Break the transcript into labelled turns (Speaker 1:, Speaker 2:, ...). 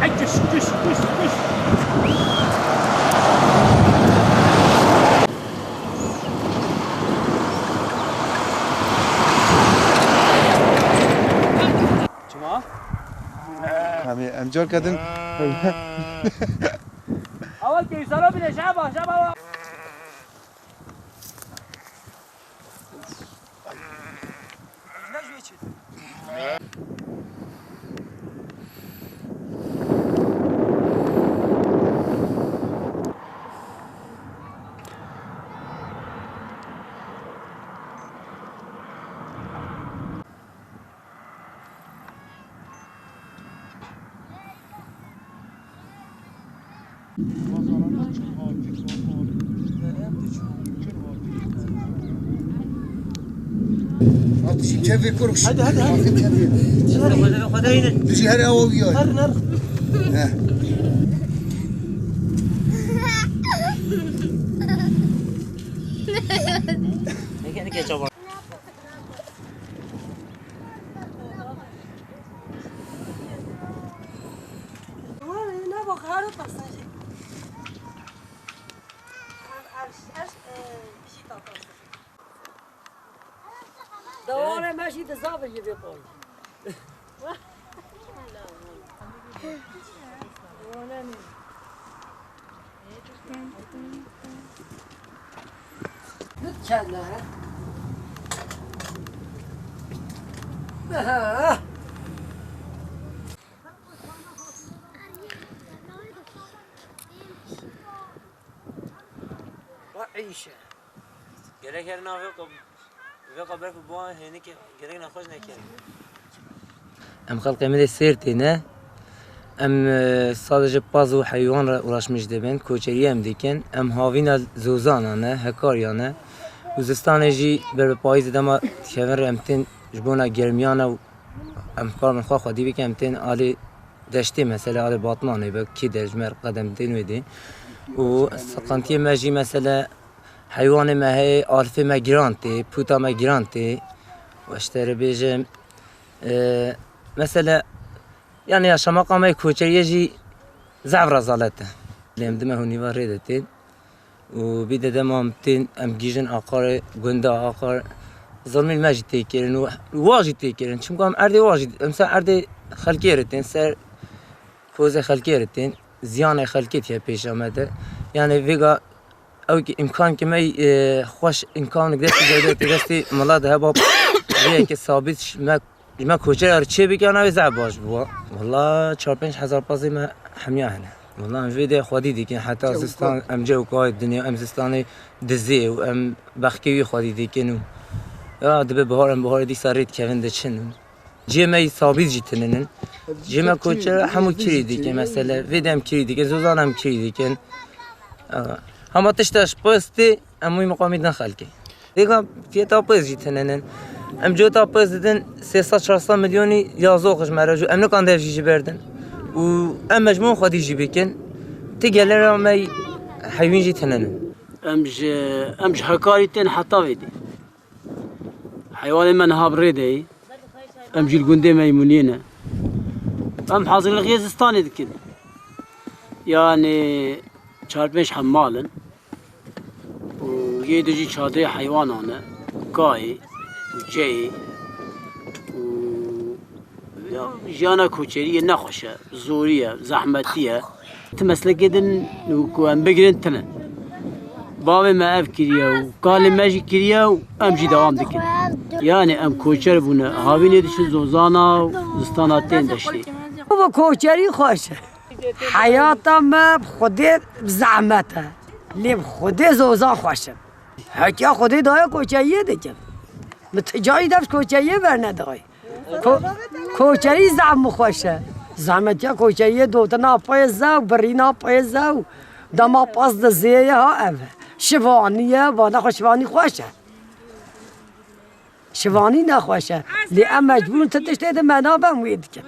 Speaker 1: عجش كش كش كش.
Speaker 2: شما؟
Speaker 3: همه امجار کردن.
Speaker 2: اول که سلام بده شبا شبا.
Speaker 4: عطشي كيفي كرش
Speaker 2: هذا خذ هنا
Speaker 4: تجي هلا وياي
Speaker 2: هرنر هيك يا جماعه دواره ماشي تزابل يبي قوي نتكلم عيشه قالك هرنا في قبرك بوان هنيك قالك نخرج نكير ام خلق من السيرتنا ام sadece bazı hayvan uğraşmış deben koçeri em diken em havina zozanana hekaryana Uzistanji ber payız dema kemer emtin jbona germiyana em karmen xwa xwa dibi kemtin ali deşti mesela ali batmanı be ki derjmer qadem dinwedi و سقنتي ماجي مثلا حيوان ما هي ألف ما جرانتي بوتا ما جرانتي واشتري بيجم مثلا يعني شماقة ما يكوشي يجي زعف رزالته اللي مدمه هوني واردتين وبيدا دم امتين ام جيجن آخر جندا آخر ظلم الماجي تيكرن وواجد تيكرن شو قام أردي واجد مثلا أردي خلكيرتين سر فوز خلكيرتين زیان خلقیت یا پیش آمده یعنی ویگا او امکان که می خوش امکان دستی ملاد هباب وی که ثابت ما کوچه چه بگن او زعب باش بوا والله 4-5 پازی ما حمیه هنه والله ام ویده خودی دیگه حتی زستان ام جو قاید دنیا ام زستان دزی و ام بخکی خودی دیگه نو یا دبه بهار دی سرید کهند چنو جمعی ثابت جتنن جمع کوچه همو کریدی که مثلا ویدم کریدی که زوزانم کریدی که همه تشتاش پستی اموی مقامی دن خلکی دیگه فیتا پس جتنن ام جو تا پس دیدن 300-400 میلیونی یازوقش مراجو ام نکان درجی بردن و ام مجموع خودی جی بکن تیگلر امی حیوان جتنن امج حکاریتن حتا ویدی حیوان من هابریدی امجي الجندي ميمونينا ام حاضر الغيزستاني دكن يعني 4-5 حمالا ويدجي شادي حيوان انا قاي وجي و جانا كوچريه نخوشه زوريه زحمتيه تمسلك جدن وكان بقرن تنن بابي ما افكريا وقال ماجي كريا امجي دوام دكن يعني ام کوچر بونه هاوینه دشن زوزانا زستاناتین داشتی
Speaker 5: بابا کوچری خوشه حیاتم خودی زحمته لیم خودی زوزان خوشه حکیا خودی دای کوچریه دیگه متجایی دفت کوچریه برنه دای کوچری زحم خوشه زحمتیا کوچریه دوتنا پای زو برینا پای زو دما پاس دزیه ها اوه شوانیه وانا خوشوانی خوشه شوانی نخواشه لی ام مجبور تدشته ده منابم وید که